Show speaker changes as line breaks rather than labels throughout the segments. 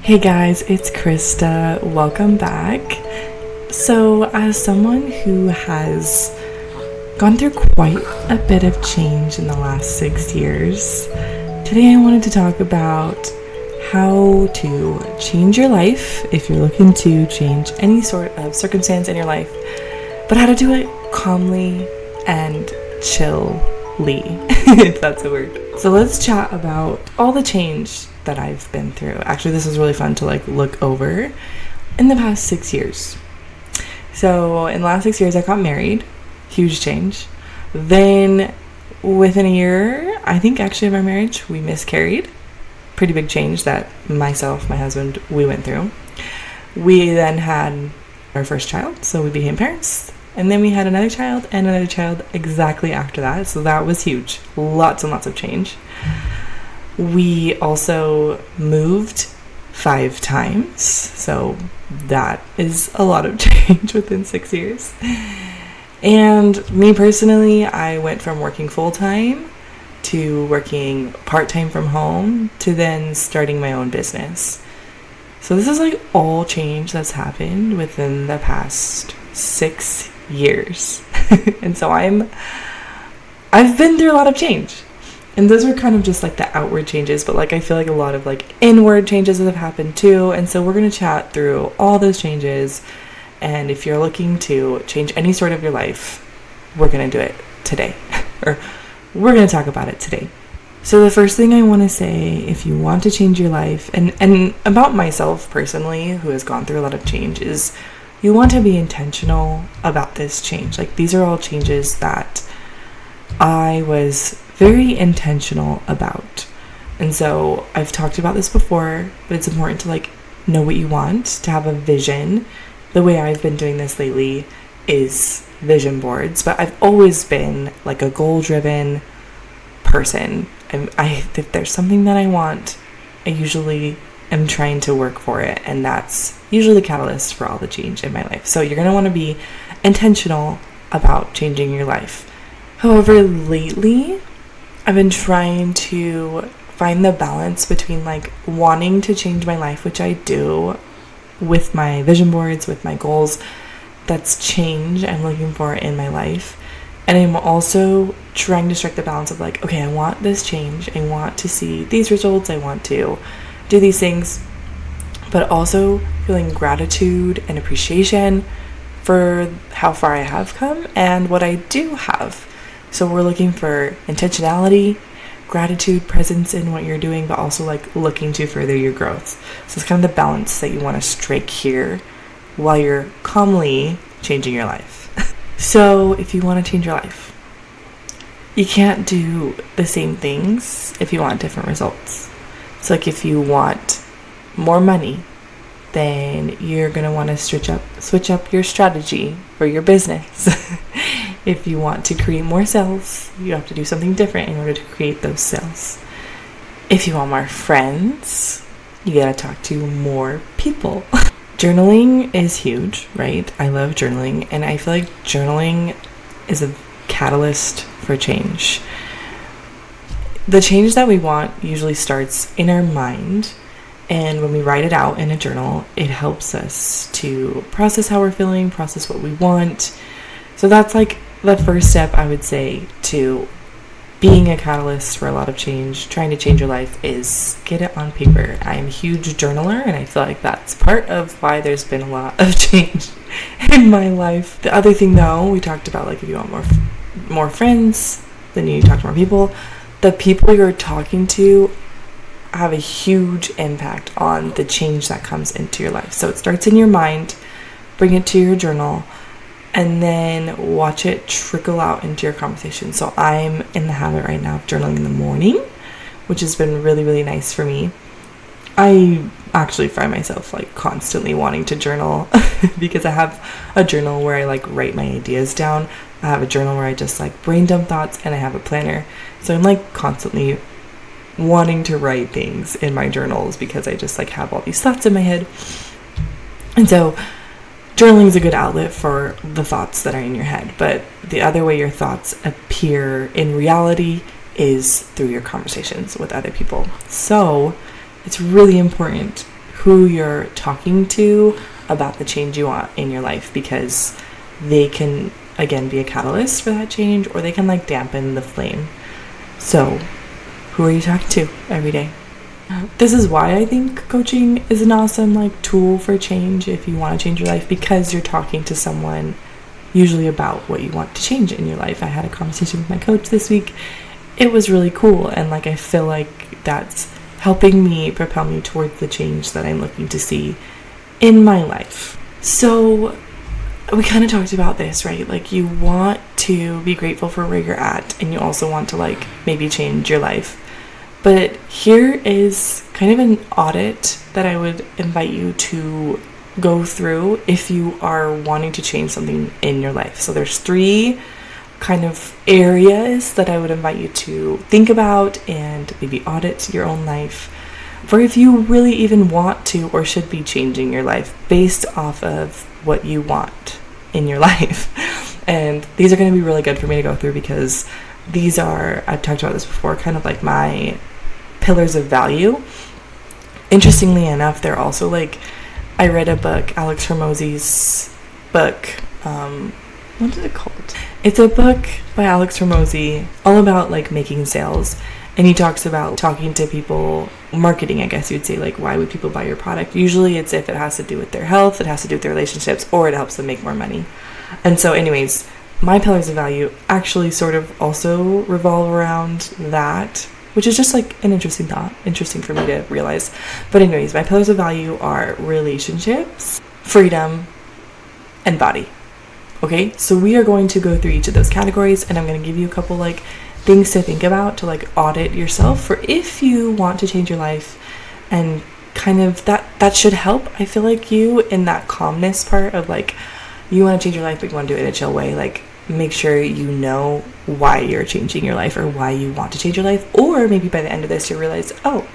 Hey guys, it's Krista. Welcome back. So, as someone who has gone through quite a bit of change in the last 6 years, today I wanted to talk about how to change your life if you're looking to change any sort of circumstance in your life, but how to do it calmly and chillly, if that's a word. So let's chat about all the change that I've been through. Actually, this is really fun to look over in the past 6 years. So in the last 6 years, I got married. Huge change. Then within a year, I think actually of our marriage, we miscarried. Pretty big change that myself, my husband, we went through. We then had our first child, so we became parents. And then we had another child and another child exactly after that. So that was huge. Lots and lots of change. We also moved 5 times. So that is a lot of change within 6 years. And me personally, I went from working full-time to working part-time from home to then starting my own business. So this is all change that's happened within the past 6 years. And so I've been through a lot of change. And those are kind of just the outward changes, but I feel a lot of inward changes that have happened too. And so we're going to chat through all those changes. And if you're looking to change any sort of your life, we're going to do it today. Or we're going to talk about it today. So the first thing I want to say, if you want to change your life, and about myself personally, who has gone through a lot of change, is you want to be intentional about this change. These are all changes that I was very intentional about. And so I've talked about this before, but it's important to know what you want, to have a vision. The way I've been doing this lately is vision boards, but I've always been a goal-driven person. If there's something that I want, I usually am trying to work for it, and that's usually the catalyst for all the change in my life. So you're going to want to be intentional about changing your life. However, lately, I've been trying to find the balance between wanting to change my life, which I do with my vision boards, with my goals. That's change I'm looking for in my life. And I'm also trying to strike the balance of okay, I want this change. I want to see these results. I want to do these things, but also feeling gratitude and appreciation for how far I have come and what I do have. So we're looking for intentionality, gratitude, presence in what you're doing, but also looking to further your growth. So it's kind of the balance that you want to strike here while you're calmly changing your life. So if you want to change your life, you can't do the same things if you want different results. So if you want more money, then you're going to want to switch up your strategy for your business. If you want to create more sales, you have to do something different in order to create those sales. If you want more friends, you gotta talk to more people. Journaling is huge, right? I love journaling, and I feel journaling is a catalyst for change. The change that we want usually starts in our mind, and when we write it out in a journal, it helps us to process how we're feeling, process what we want. So that's the first step, I would say, to being a catalyst for a lot of change, trying to change your life, is get it on paper. I am a huge journaler, and I feel that's part of why there's been a lot of change in my life. The other thing, though, we talked about, if you want more friends, then you need to talk to more people. The people you're talking to have a huge impact on the change that comes into your life. So it starts in your mind, bring it to your journal, and then watch it trickle out into your conversation. So I'm in the habit right now of journaling in the morning, which has been really, really nice for me. I actually find myself constantly wanting to journal because I have a journal where I write my ideas down. I have a journal where I just brain dump thoughts, and I have a planner. So I'm constantly wanting to write things in my journals because I just have all these thoughts in my head. And so journaling is a good outlet for the thoughts that are in your head, but the other way your thoughts appear in reality is through your conversations with other people. So it's really important who you're talking to about the change you want in your life, because they can, again, be a catalyst for that change, or they can like dampen the flame. So who are you talking to every day? This is why I think coaching is an awesome like tool for change if you want to change your life, because you're talking to someone usually about what you want to change in your life. I had a conversation with my coach this week. It was really cool, and like I feel like that's helping me propel me towards the change that I'm looking to see in my life. So we kind of talked about this, right? Like you want to be grateful for where you're at, and you also want to like maybe change your life. But here is kind of an audit that I would invite you to go through if you are wanting to change something in your life. So there's 3 kind of areas that I would invite you to think about and maybe audit your own life for if you really even want to or should be changing your life based off of what you want in your life. And these are going to be really good for me to go through, because these are, I've talked about this before, kind of like my pillars of value. Interestingly enough, they're also like, I read a book, Alex Hormozy's book, what is it called? It's a book by Alex Hormozy all about like making sales, and he talks about talking to people, marketing, I guess you'd say, like why would people buy your product? Usually it's if it has to do with their health, it has to do with their relationships, or it helps them make more money. And so anyways, my pillars of value actually sort of also revolve around that, which is just like an interesting thought, interesting for me to realize. But anyways, my pillars of value are relationships, freedom, and body. Okay, so we are going to go through each of those categories, and I'm going to give you a couple like things to think about to like audit yourself for if you want to change your life, and kind of that should help. I feel like you in that calmness part of like you want to change your life but you want to do it in a chill way, like make sure you know why you're changing your life or why you want to change your life, or maybe by the end of this you realize, oh,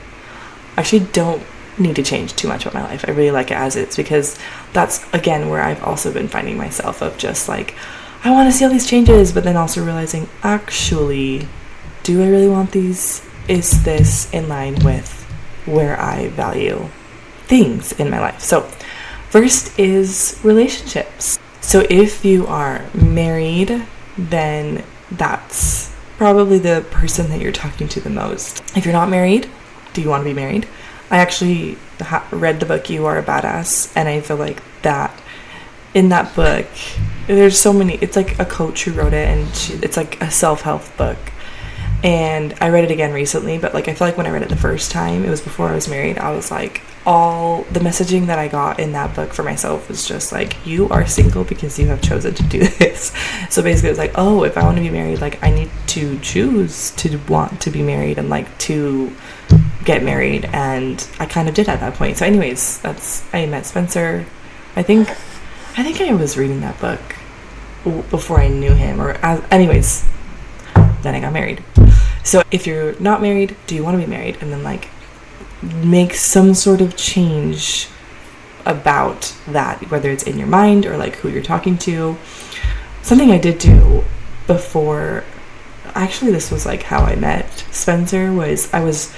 I actually don't need to change too much about my life. I really like it as is, because that's again where I've also been finding myself of just like, I want to see all these changes, but then also realizing, actually, do I really want these? Is this in line with where I value things in my life? So first is relationships. So if you are married, then that's probably the person that you're talking to the most. If you're not married, do you want to be married? I actually read the book You Are a Badass, and I feel like that in that book, there's so many, it's like a coach who wrote it, and it's like a self-help book. And I read it again recently, but like I feel like when I read it the first time, it was before I was married, I was like, all the messaging that I got in that book for myself was just like, you are single because you have chosen to do this. So basically it was like, oh, if I want to be married, like I need to choose to want to be married and like to get married, and I kind of did at that point. So anyways, I met Spencer. I think I was reading that book before I knew him, or anyways, then I got married. So if you're not married, do you want to be married? And then like make some sort of change about that, whether it's in your mind or like who you're talking to. Something I did do before, actually this was like how I met Spencer, was I was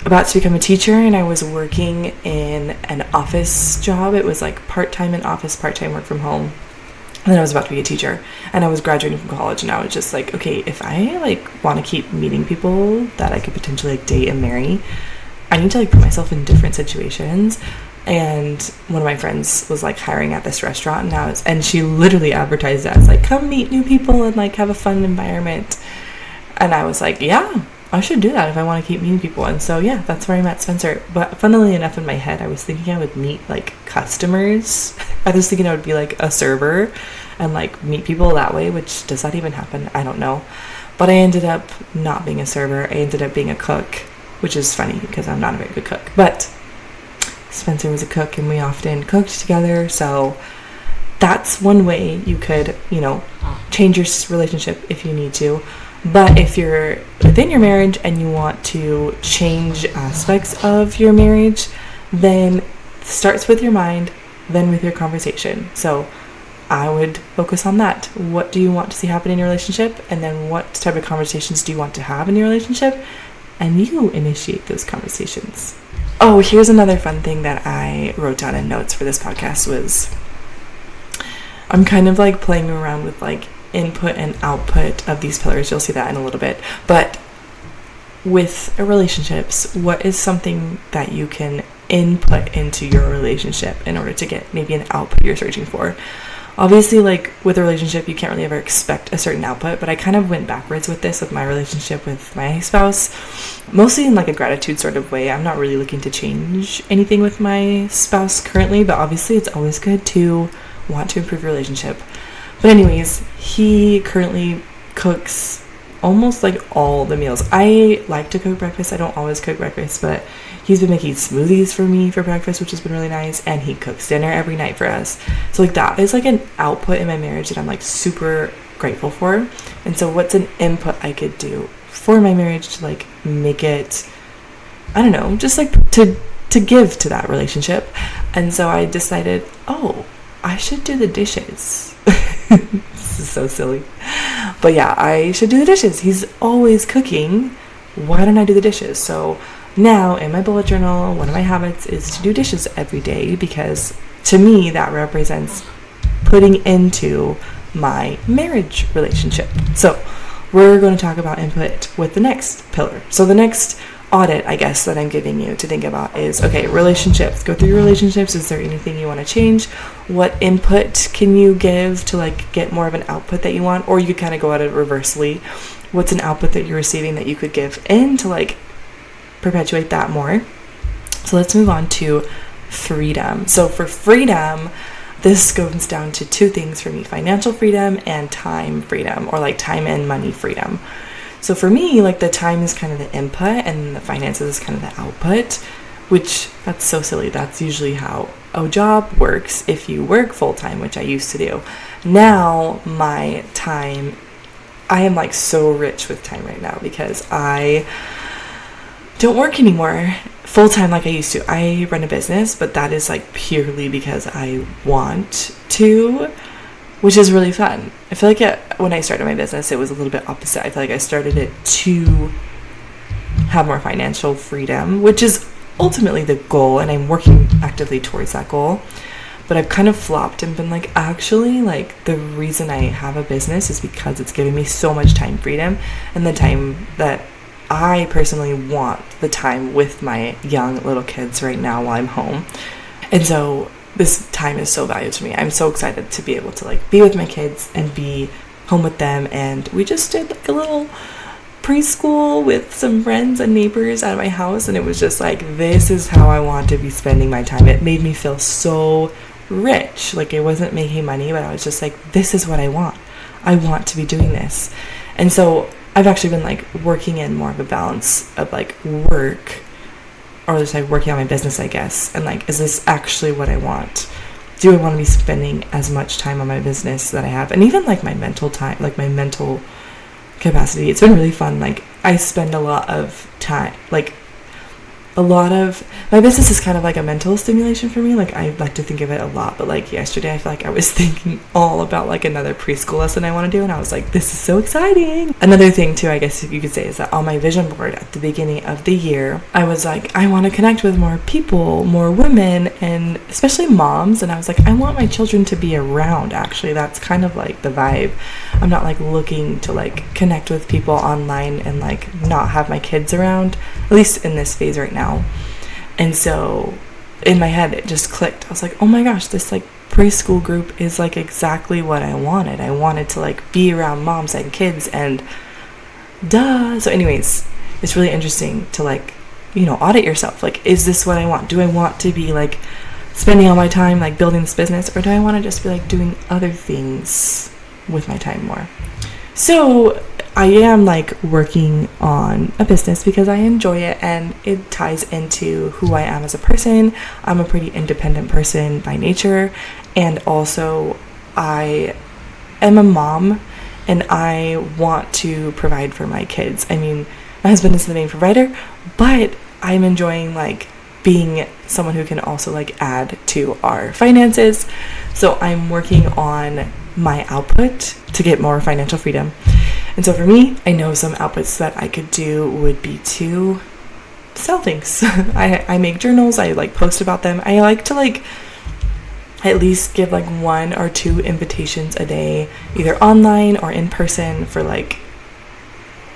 about to become a teacher, and I was working in an office job. It was like part-time in office, part-time work from home. And then I was about to be a teacher, and I was graduating from college, and I was just like, okay, if I like want to keep meeting people that I could potentially like date and marry, I need to like put myself in different situations. And one of my friends was like hiring at this restaurant, and she literally advertised it as like, come meet new people and like have a fun environment. And I was like, yeah, I should do that if I want to keep meeting people. And so yeah, that's where I met Spencer. But funnily enough, in my head I was thinking I would meet like customers. I was thinking I would be like a server and like meet people that way, which does that even happen? I don't know. But I ended up not being a server. I ended up being a cook, which is funny because I'm not a very good cook. But Spencer was a cook, and we often cooked together. So that's one way you could, change your relationship if you need to. But if you're within your marriage and you want to change aspects of your marriage, then starts with your mind, then with your conversation. So I would focus on that. What do you want to see happen in your relationship? And then what type of conversations do you want to have in your relationship? And you initiate those conversations. Oh, here's another fun thing that I wrote down in notes for this podcast was I'm kind of like playing around with like input and output of these pillars. You'll see that in a little bit. But with relationships, what is something that you can input into your relationship in order to get maybe an output you're searching for? Obviously, like with a relationship, you can't really ever expect a certain output, but I kind of went backwards with this with my relationship with my spouse, mostly in like a gratitude sort of way. I'm not really looking to change anything with my spouse currently, but obviously it's always good to want to improve your relationship. But anyways, he currently cooks almost like all the meals. I like to cook breakfast. I don't always cook breakfast, but he's been making smoothies for me for breakfast, which has been really nice, and he cooks dinner every night for us. So like that is like an output in my marriage that I'm like super grateful for. And so what's an input I could do for my marriage to like make it, I don't know, just like to give to that relationship. And so I decided, oh, I should do the dishes. This is so silly. But yeah, I should do the dishes. He's always cooking. Why don't I do the dishes? So now in my bullet journal, one of my habits is to do dishes every day, because to me that represents putting into my marriage relationship. So we're going to talk about input with the next pillar. So the next audit, I guess, that I'm giving you to think about is, okay, relationships. Go through your relationships. Is there anything you want to change? What input can you give to like get more of an output that you want? Or you could kind of go at it reversely. What's an output that you're receiving that you could give in to like perpetuate that more? So let's move on to freedom. So for freedom, this goes down to two things for me: financial freedom and time freedom, or like time and money freedom. So for me, like the time is kind of the input and the finances is kind of the output, which that's so silly. That's usually how a job works if you work full-time, which I used to do. Now my time, I am like so rich with time right now because I don't work anymore full-time like I used to. I run a business, but that is like purely because I want to, which is really fun. I feel like when I started my business, it was a little bit opposite. I feel like I started it to have more financial freedom, which is ultimately the goal, and I'm working actively towards that goal. But I've kind of flopped and been like, actually, like the reason I have a business is because it's giving me so much time freedom, and the time that I personally want, the time with my young little kids right now while I'm home. And so this time is so valuable to me. I'm so excited to be able to like be with my kids and be home with them. And we just did like a little preschool with some friends and neighbors at my house, and it was just like, this is how I want to be spending my time. It made me feel so rich. Like I wasn't making money, but I was just like, this is what I want. I want to be doing this. And so I've actually been like working in more of a balance of like work, or just like working on my business, I guess, and like, is this actually what I want? Do I want to be spending as much time on my business that I have? And even like my mental time, like my mental capacity, it's been really fun. Like I spend a lot of time, like a lot of my business is kind of like a mental stimulation for me. Like I like to think of it a lot, but like yesterday I feel like I was thinking all about like another preschool lesson I want to do, and I was like, this is so exciting. Another thing too, I guess if you could say, is that on my vision board at the beginning of the year, I was like, I want to connect with more people, more women, and especially moms. And I was like, I want my children to be around. Actually, that's kind of like the vibe. I'm not like looking to like connect with people online and like not have my kids around, at least in this phase right now. And so in my head it just clicked. I was like, oh my gosh, this like preschool group is like exactly what I wanted. I wanted to like be around moms and kids, and duh. So anyways, it's really interesting to like, you know, audit yourself. Like, is this what I want? Do I want to be like spending all my time like building this business, or do I want to just be like doing other things with my time more? So I am like working on a business because I enjoy it, and it ties into who I am as a person. I'm a pretty independent person by nature, and also I am a mom, and I want to provide for my kids. I mean, my husband is the main provider, but I'm enjoying like being someone who can also like add to our finances. So I'm working on my output to get more financial freedom. And so for me, I know some outputs that I could do would be to sell things. I make journals. I like post about them. I like to like at least give like 1 or 2 invitations a day, either online or in person, for like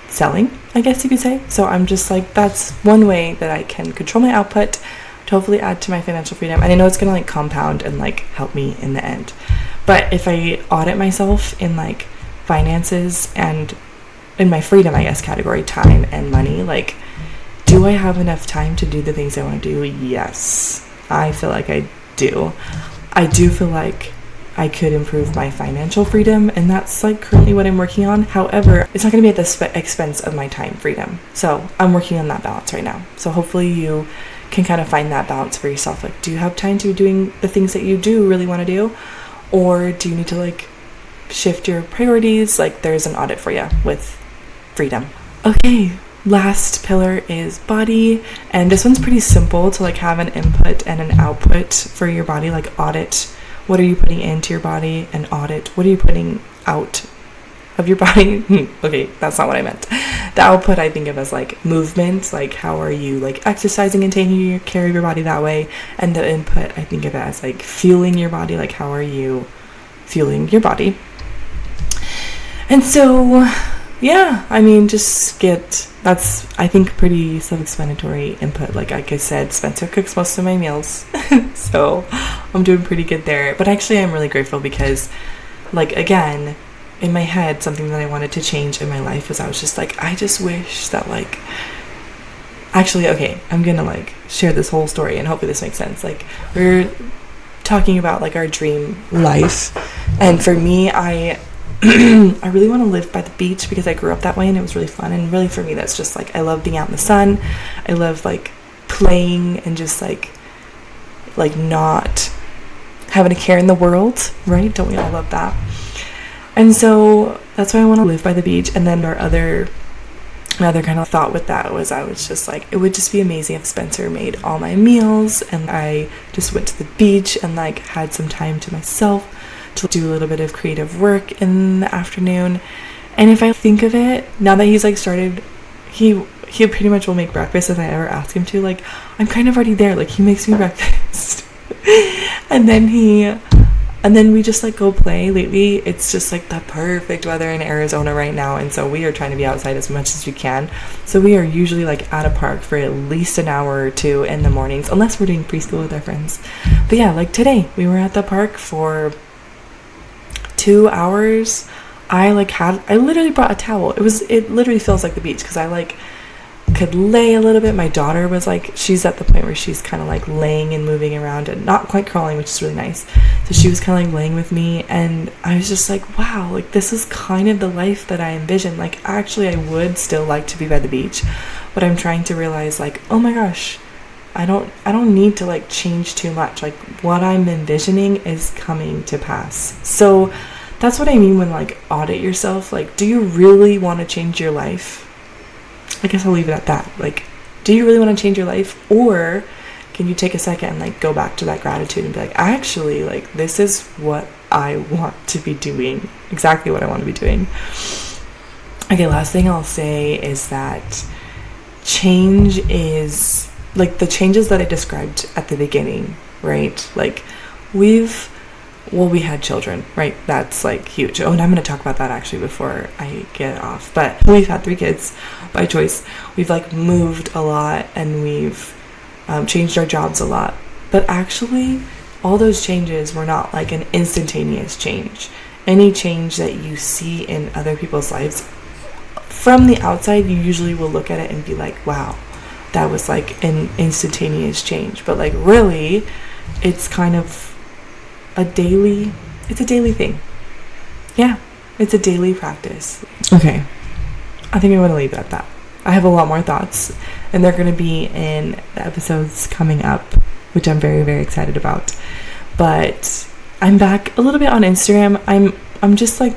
selling, I guess you could say. So I'm just like, that's one way that I can control my output to hopefully add to my financial freedom. And I know it's gonna like compound and like help me in the end. But if I audit myself in like finances and in my freedom, I guess, category, time and money, like, do I have enough time to do the things I want to do? Yes, I feel like I do. I do feel like I could improve my financial freedom, and that's like currently what I'm working on. However, it's not going to be at the expense of my time freedom. So I'm working on that balance right now. So hopefully you can kind of find that balance for yourself. Like, do you have time to be doing the things that you do really want to do? Or do you need to like shift your priorities? Like, there's an audit for you with freedom. Okay, last pillar is body, and this one's pretty simple to like have an input and an output for your body. Like, audit, what are you putting into your body, and audit, what are you putting out of your body? Okay, that's not what I meant. The output I think of as like movement, like how are you like exercising and taking care of your body that way, and the input I think of it as like fueling your body, like how are you fueling your body. And so yeah, I mean, just that's, I think, pretty self-explanatory input. Like I said, Spencer cooks most of my meals, so I'm doing pretty good there. But actually, I'm really grateful because, like, again, in my head, something that I wanted to change in my life was I was just like, I just wish that, like, actually, okay, I'm gonna, like, share this whole story, and hopefully this makes sense. Like, we're talking about, like, our dream life, and for me, I really want to live by the beach because I grew up that way and it was really fun. And really for me, that's just like, I love being out in the sun. I love like playing and just like not having a care in the world, right? Don't we all love that? And so that's why I want to live by the beach. And then another kind of thought with that was, I was just like, it would just be amazing if Spencer made all my meals and I just went to the beach and like had some time to myself to do a little bit of creative work in the afternoon. And if I think of it, now that he's like started, he pretty much will make breakfast if I ever ask him to. Like, I'm kind of already there. Like, he makes me breakfast and then we just like go play. Lately it's just like the perfect weather in Arizona right now, and so we are trying to be outside as much as we can. So we are usually like at a park for at least an hour or 2 in the mornings, unless we're doing preschool with our friends. But yeah, like today we were at the park for 2 hours. I literally brought a towel. It literally feels like the beach because I like could lay a little bit. My daughter was like, she's at the point where she's kind of like laying and moving around and not quite crawling, which is really nice. So she was kind of like laying with me, and I was just like, wow, like this is kind of the life that I envision. Like, actually I would still like to be by the beach, but I'm trying to realize like, oh my gosh, I don't need to like change too much. Like, what I'm envisioning is coming to pass. So that's what I mean when like audit yourself. Like, do you really want to change your life? I guess I'll leave it at that. Like, do you really want to change your life, or can you take a second and like go back to that gratitude and be like, actually, like this is what I want to be doing, exactly what I want to be doing. Okay, last thing I'll say is that change is like the changes that I described at the beginning, right? Like we had children, right? That's like huge. Oh, and I'm going to talk about that actually before I get off. But we've had 3 kids by choice. We've like moved a lot, and we've changed our jobs a lot. But actually, all those changes were not like an instantaneous change. Any change that you see in other people's lives, from the outside, you usually will look at it and be like, wow, that was like an instantaneous change. But like really, it's kind of a daily thing. Yeah, it's a daily practice. Okay, I think I'm going to leave it at that. I have a lot more thoughts, and they're going to be in the episodes coming up, which I'm very, very excited about. But I'm back a little bit on Instagram. I'm just like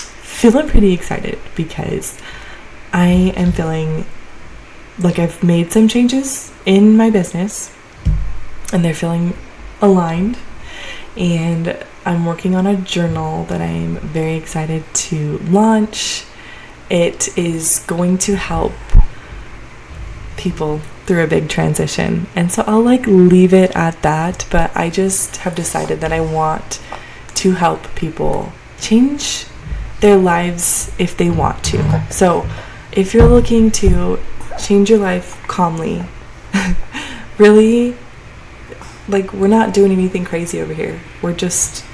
feeling pretty excited because I am feeling like I've made some changes in my business, and they're feeling aligned. And I'm working on a journal that I'm very excited to launch. It is going to help people through a big transition. And so I'll like leave it at that, but I just have decided that I want to help people change their lives if they want to. So if you're looking to change your life calmly, really, like, we're not doing anything crazy over here. We're just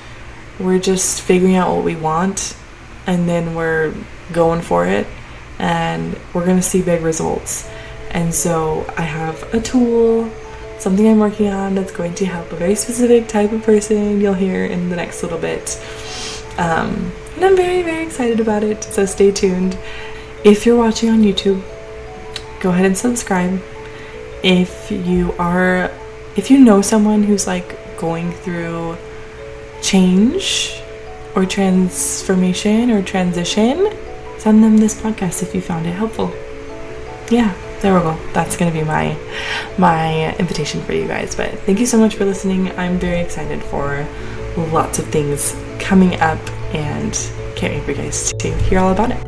figuring out what we want, and then we're going for it, and we're going to see big results. And so I have a tool, something I'm working on that's going to help a very specific type of person you'll hear in the next little bit. And I'm very, very excited about it, so stay tuned. If you're watching on YouTube, go ahead and subscribe. If you know someone who's like going through change or transformation or transition, send them this podcast if you found it helpful. Yeah, there we go. That's gonna be my invitation for you guys. But thank you so much for listening. I'm very excited for lots of things coming up, and can't wait for you guys to hear all about it.